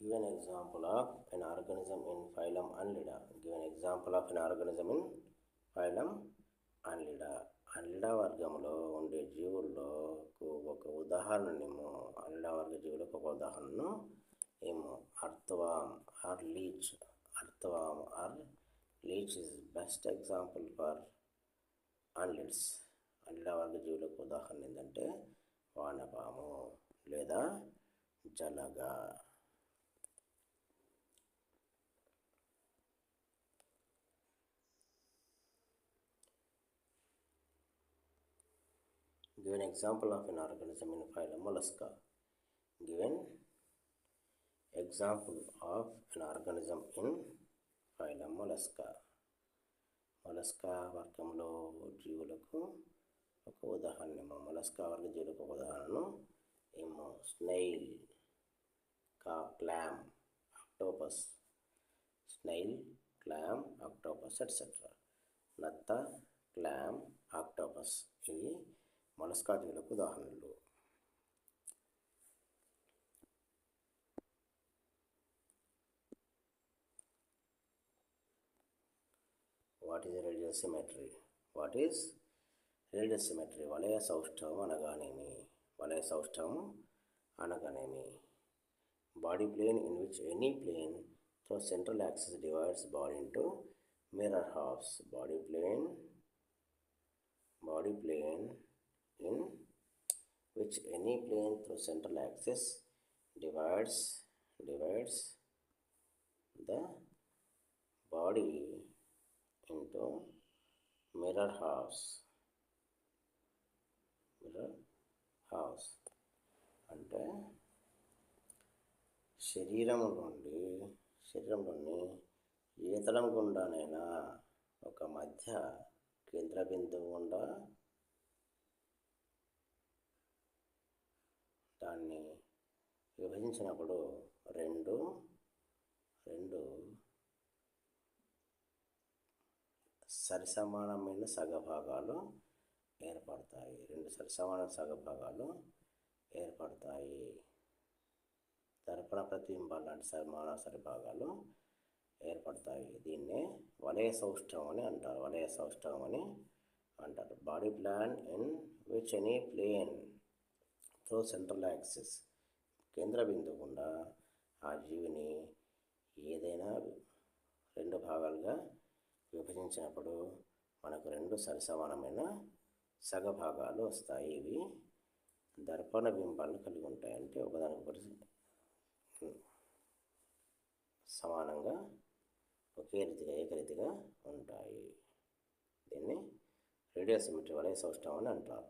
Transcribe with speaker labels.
Speaker 1: Give an example of an organism in phylum Annelida. Give an example of an organism in phylum Annelida. Annelida వర్గంలో ఉండే జీవుల్లో ఒక ఉదాహరణనేమో అన్లిడా వర్గ జీవులకు ఒక ఉదాహరణను ఏమో earthworm or leech. Earthworm or leech is best example for annelids. Annelida వర్గ జీవులకు ఉదాహరణ ఏంటంటే వానపాము లేదా జలగ. Give an example of an organism in phylum Mollusca. Give an example of an organism in phylum Mollusca. Mollusca వర్గంలో జీవులకు ఒక ఉదాహరణ ఏమో మొలస్కా వర్గ జీవులకు ఒక ఉదాహరణను ఏమో snail, clam, octopus. Snail, clam, octopus etcetera. నత్త, క్లామ్, ఆక్టోపస్ ఇవి మొలస్కా జీవులకు ఉదాహరణలు. What is radial symmetry? What is radial symmetry? వలయ సౌష్ఠవం అనగానేమి? వలయ సౌష్ఠవం అనగానేమి? Body plane in which any plane through central axis divides body into mirror halfs. Body plane in which any plane through central axis divides the body into mirror halves. అంటే శరీరంలోని ఏ తలం గుండానైనా ఒక మధ్య కేంద్ర బిందువు గుండా దాన్ని విభజించినప్పుడు రెండు సరిసమానమైన సగభాగాలు ఏర్పడతాయి. దర్పణ ప్రతిబింబాలు లాంటి సమాన సరిభాగాలు ఏర్పడతాయి. దీన్నే వలయ సౌష్ఠవం అని అంటారు. Body plan in which any plane through central axis కేంద్ర బిందువు గుండా ఆ జీవిని ఏదైనా రెండు భాగాలుగా విభజించినప్పుడు మనకు రెండు సరిసమానమైన సగభాగాలు వస్తాయి. ఇవి దర్పణ బింబాలను కలిగి ఉంటాయి. అంటే ఒకదానికొకటి సమానంగా ఏకరీతిగా ఉంటాయి. దీన్ని రేడియల్ సిమెట్రీ వలయ సౌష్ఠవం అని అంటారు.